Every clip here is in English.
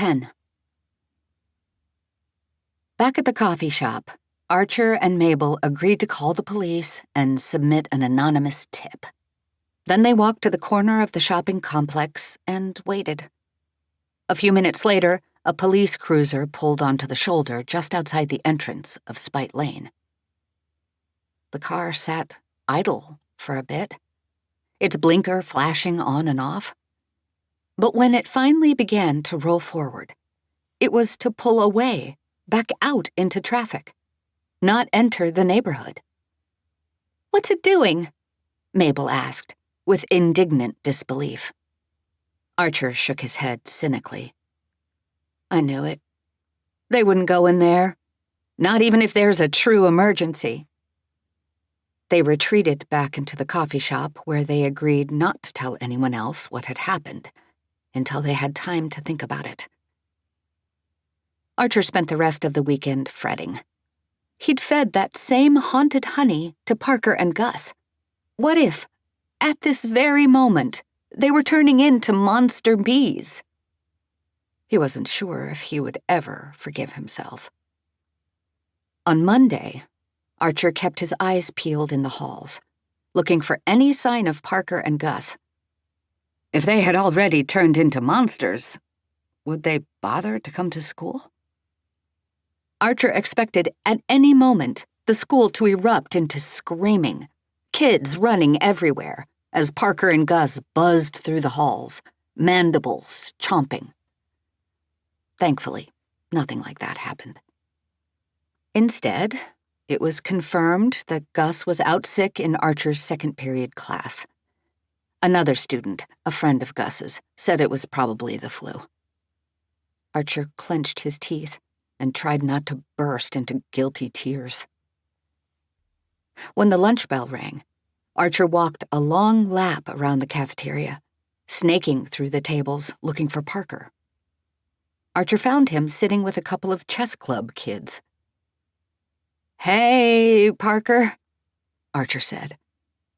10. Back at the coffee shop, Archer and Mabel agreed to call the police and submit an anonymous tip. Then they walked to the corner of the shopping complex and waited. A few minutes later, a police cruiser pulled onto the shoulder just outside the entrance of Spite Lane. The car sat idle for a bit, its blinker flashing on and off. But when it finally began to roll forward, it was to pull away, back out into traffic, not enter the neighborhood. "What's it doing?" Mabel asked, with indignant disbelief. Archer shook his head cynically. "I knew it. They wouldn't go in there, not even if there's a true emergency." They retreated back into the coffee shop where they agreed not to tell anyone else what had happened until they had time to think about it. Archer spent the rest of the weekend fretting. He'd fed that same haunted honey to Parker and Gus. What if, at this very moment, they were turning into monster bees? He wasn't sure if he would ever forgive himself. On Monday, Archer kept his eyes peeled in the halls, looking for any sign of Parker and Gus. If they had already turned into monsters, would they bother to come to school? Archer expected at any moment the school to erupt into screaming, kids running everywhere as Parker and Gus buzzed through the halls, mandibles chomping. Thankfully, nothing like that happened. Instead, it was confirmed that Gus was out sick in Archer's second period class. Another student, a friend of Gus's, said it was probably the flu. Archer clenched his teeth and tried not to burst into guilty tears. When the lunch bell rang, Archer walked a long lap around the cafeteria, snaking through the tables looking for Parker. Archer found him sitting with a couple of chess club kids. "Hey, Parker," Archer said,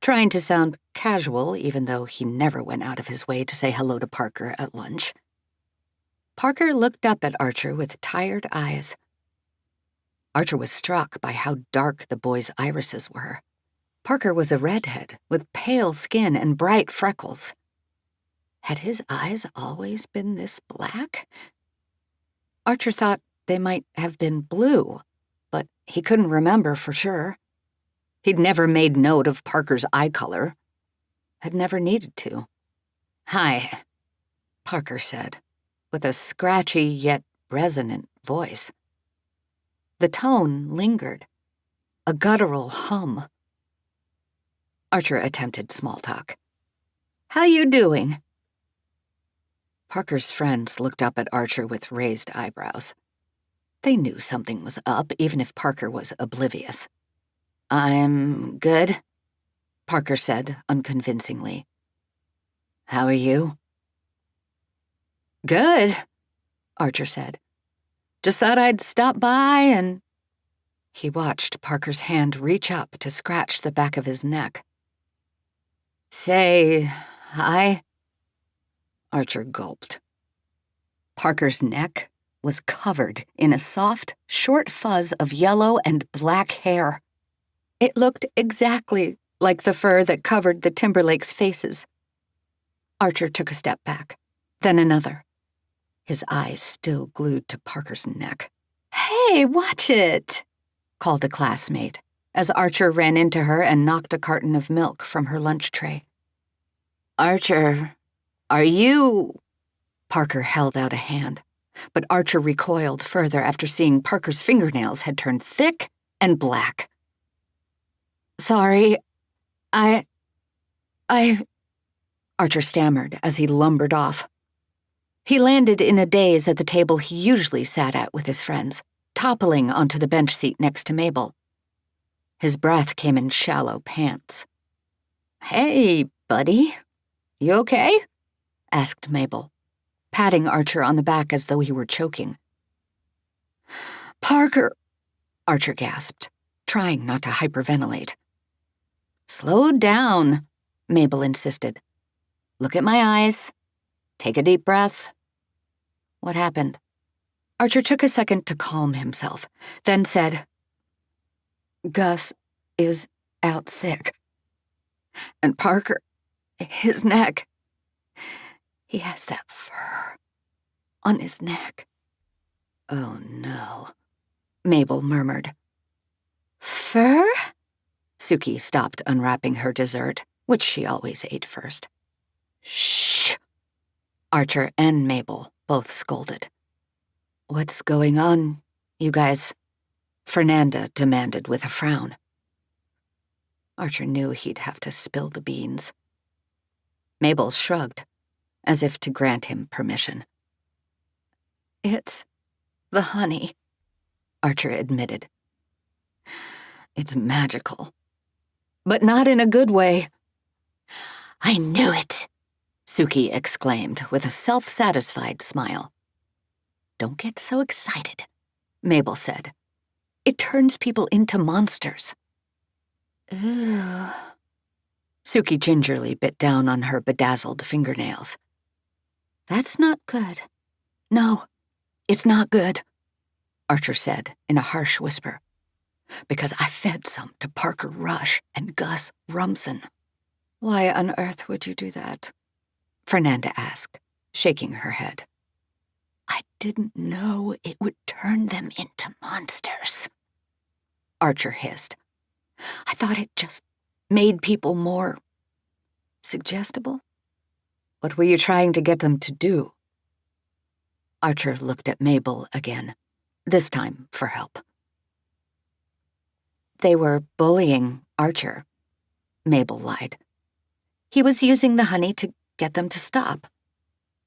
trying to sound casual even though he never went out of his way to say hello to Parker at lunch. Parker looked up at Archer with tired eyes. Archer was struck by how dark the boy's irises were. Parker was a redhead with pale skin and bright freckles. Had his eyes always been this black? Archer thought they might have been blue, but he couldn't remember for sure. He'd never made note of Parker's eye color. Had never needed to. "Hi," Parker said, with a scratchy yet resonant voice. The tone lingered, a guttural hum. Archer attempted small talk. "How you doing?" Parker's friends looked up at Archer with raised eyebrows. They knew something was up, even if Parker was oblivious. "I'm good," Parker said unconvincingly. "How are you?" "Good," Archer said. "Just thought I'd stop by and—" He watched Parker's hand reach up to scratch the back of his neck. "Say hi?" Archer gulped. Parker's neck was covered in a soft, short fuzz of yellow and black hair. It looked exactly like the fur that covered the Timberlake's faces. Archer took a step back, then another, his eyes still glued to Parker's neck. "Hey, watch it!" called a classmate, as Archer ran into her and knocked a carton of milk from her lunch tray. "Archer, are you—" Parker held out a hand, but Archer recoiled further after seeing Parker's fingernails had turned thick and black. "Sorry, I... Archer stammered as he lumbered off. He landed in a daze at the table he usually sat at with his friends, toppling onto the bench seat next to Mabel. His breath came in shallow pants. "Hey, buddy, you okay?" asked Mabel, patting Archer on the back as though he were choking. "Parker," Archer gasped, trying not to hyperventilate. "Slow down," Mabel insisted. "Look at my eyes. Take a deep breath." What happened? Archer took a second to calm himself, then said, Gus is out sick. And Parker, his neck. He has that fur on his neck. Oh, no, Mabel murmured. Fur? Suki stopped unwrapping her dessert, which she always ate first. Shh! Archer and Mabel both scolded. What's going on, you guys? Fernanda demanded with a frown. Archer knew he'd have to spill the beans. Mabel shrugged, as if to grant him permission. It's the honey, Archer admitted. It's magical, but not in a good way. I knew it, Suki exclaimed with a self-satisfied smile. Don't get so excited, Mabel said. It turns people into monsters. Ooh. Suki gingerly bit down on her bedazzled fingernails. That's not good. No, it's not good, Archer said in a harsh whisper. Because I fed some to Parker Rush and Gus Rumson. Why on earth would you do that? Fernanda asked, shaking her head. I didn't know it would turn them into monsters, Archer hissed. I thought it just made people more suggestible. What were you trying to get them to do? Archer looked at Mabel again, this time for help. They were bullying Archer, Mabel lied. He was using the honey to get them to stop.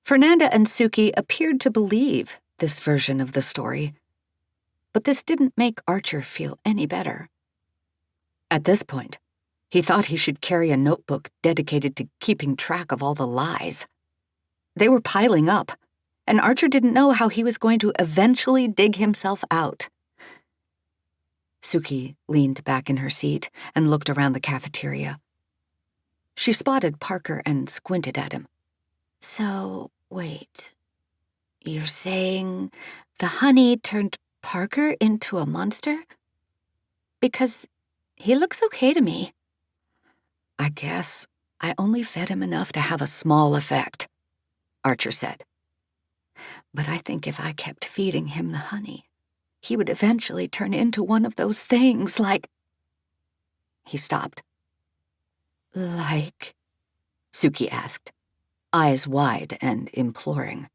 Fernanda and Suki appeared to believe this version of the story, but this didn't make Archer feel any better. At this point, he thought he should carry a notebook dedicated to keeping track of all the lies. They were piling up, and Archer didn't know how he was going to eventually dig himself out. Suki leaned back in her seat and looked around the cafeteria. She spotted Parker and squinted at him. So, wait. You're saying the honey turned Parker into a monster? Because he looks okay to me. I guess I only fed him enough to have a small effect, Archer said. But I think if I kept feeding him the honey, he would eventually turn into one of those things like... He stopped. Like? Suki asked, eyes wide and imploring.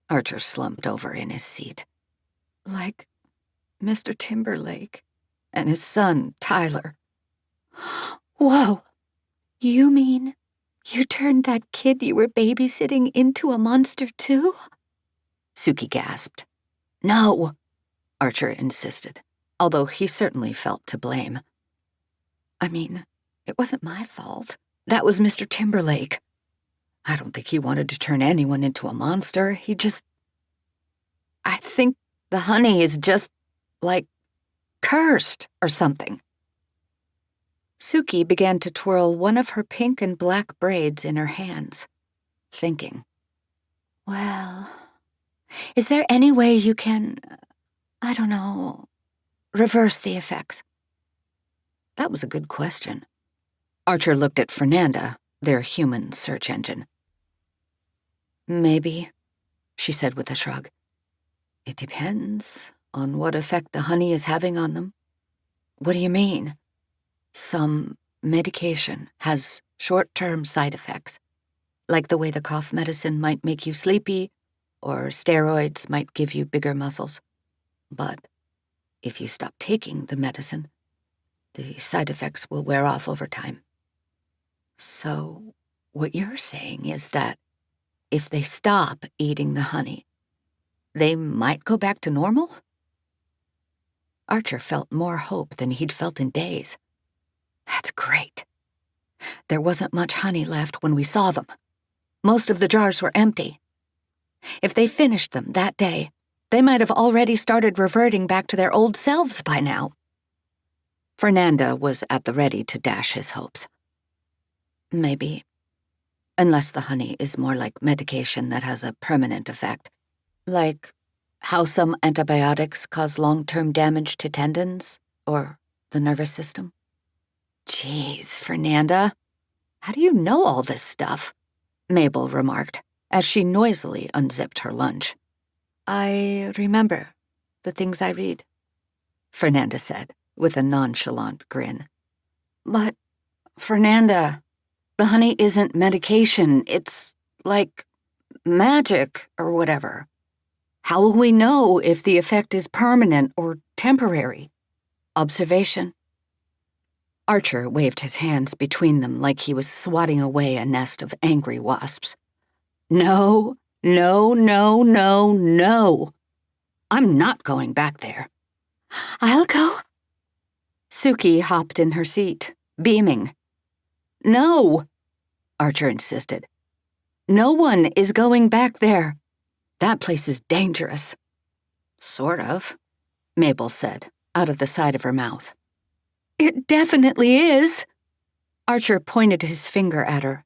Archer slumped over in his seat. Like Mr. Timberlake and his son, Tyler. Whoa! You mean you turned that kid you were babysitting into a monster too? Suki gasped. No, Archer insisted, although he certainly felt to blame. I mean, it wasn't my fault. That was Mr. Timberlake. I don't think he wanted to turn anyone into a monster. He just... I think the honey is just, like, cursed or something. Suki began to twirl one of her pink and black braids in her hands, thinking. Well, is there any way you can, I don't know, reverse the effects? That was a good question. Archer looked at Fernanda, their human search engine. Maybe, she said with a shrug. It depends on what effect the honey is having on them. What do you mean? Some medication has short-term side effects, like the way the cough medicine might make you sleepy, or steroids might give you bigger muscles. But if you stop taking the medicine, the side effects will wear off over time. So what you're saying is that if they stop eating the honey, they might go back to normal? Archer felt more hope than he'd felt in days. That's great. There wasn't much honey left when we saw them. Most of the jars were empty. If they finished them that day, they might have already started reverting back to their old selves by now. Fernanda was at the ready to dash his hopes. Maybe unless the honey is more like medication that has a permanent effect, like how some antibiotics cause long-term damage to tendons or the nervous system. Jeez, Fernanda, how do you know all this stuff? Mabel remarked as she noisily unzipped her lunch. I remember the things I read, Fernanda said with a nonchalant grin. But, Fernanda, the honey isn't medication, it's like magic or whatever. How will we know if the effect is permanent or temporary? Observation. Archer waved his hands between them like he was swatting away a nest of angry wasps. No, no, no, no, no. I'm not going back there. I'll go. Suki hopped in her seat, beaming. No, Archer insisted. No one is going back there. That place is dangerous. Sort of, Mabel said, out of the side of her mouth. It definitely is. Archer pointed his finger at her.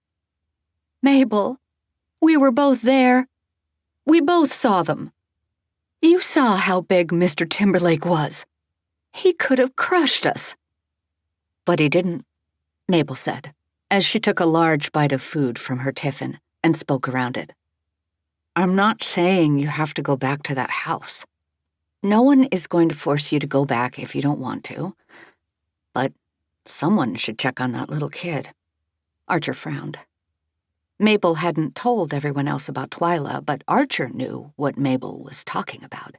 Mabel, we were both there. We both saw them. You saw how big Mr. Timberlake was. He could have crushed us. But he didn't, Mabel said, as she took a large bite of food from her tiffin and spoke around it. I'm not saying you have to go back to that house. No one is going to force you to go back if you don't want to. But someone should check on that little kid. Archer frowned. Mabel hadn't told everyone else about Twyla, but Archer knew what Mabel was talking about.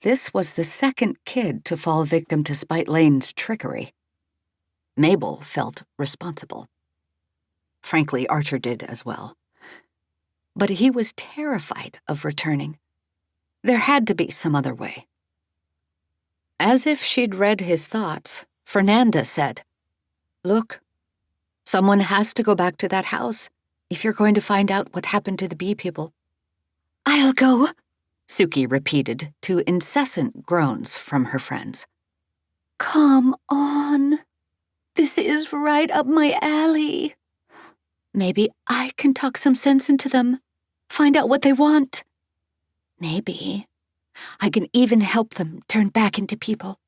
This was the second kid to fall victim to Spite Lane's trickery. Mabel felt responsible. Frankly, Archer did as well. But he was terrified of returning. There had to be some other way. As if she'd read his thoughts, Fernanda said, Look, someone has to go back to that house if you're going to find out what happened to the bee people. I'll go, Suki repeated to incessant groans from her friends. Come on. This is right up my alley. Maybe I can talk some sense into them, find out what they want. Maybe I can even help them turn back into people.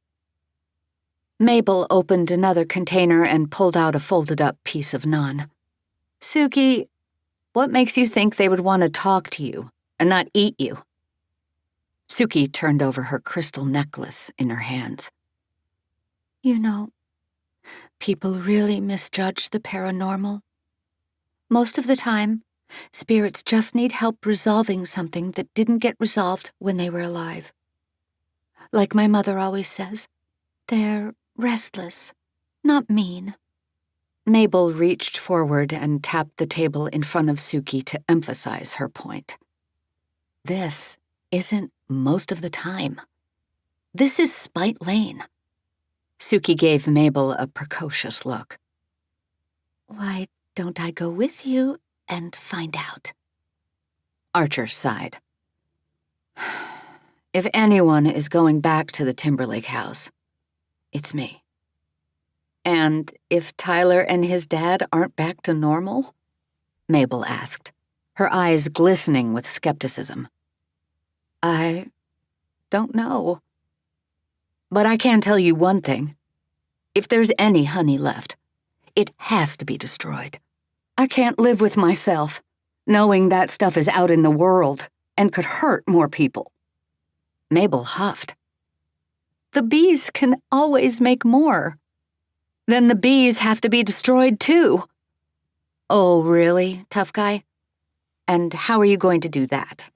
Mabel opened another container and pulled out a folded-up piece of naan. Suki, what makes you think they would want to talk to you and not eat you? Suki turned over her crystal necklace in her hands. You know, people really misjudge the paranormal. Most of the time, spirits just need help resolving something that didn't get resolved when they were alive. Like my mother always says, they're restless, not mean. Mabel reached forward and tapped the table in front of Suki to emphasize her point. This isn't most of the time. This is Spite Lane. Suki gave Mabel a precocious look. Why don't I go with you and find out? Archer sighed. If anyone is going back to the Timberlake house, it's me. And if Tyler and his dad aren't back to normal? Mabel asked, her eyes glistening with skepticism. I don't know. But I can tell you one thing. If there's any honey left, it has to be destroyed. I can't live with myself, knowing that stuff is out in the world and could hurt more people. Mabel huffed. The bees can always make more. Then the bees have to be destroyed too. Oh, really, tough guy? And how are you going to do that?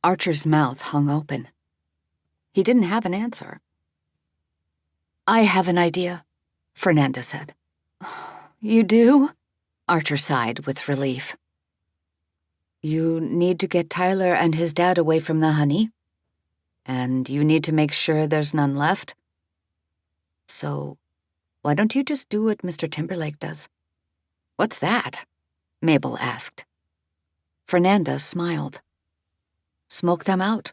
Archer's mouth hung open. He didn't have an answer. I have an idea, Fernanda said. You do? Archer sighed with relief. You need to get Tyler and his dad away from the honey, and you need to make sure there's none left. So, why don't you just do what Mr. Timberlake does? What's that? Mabel asked. Fernanda smiled. Smoke them out.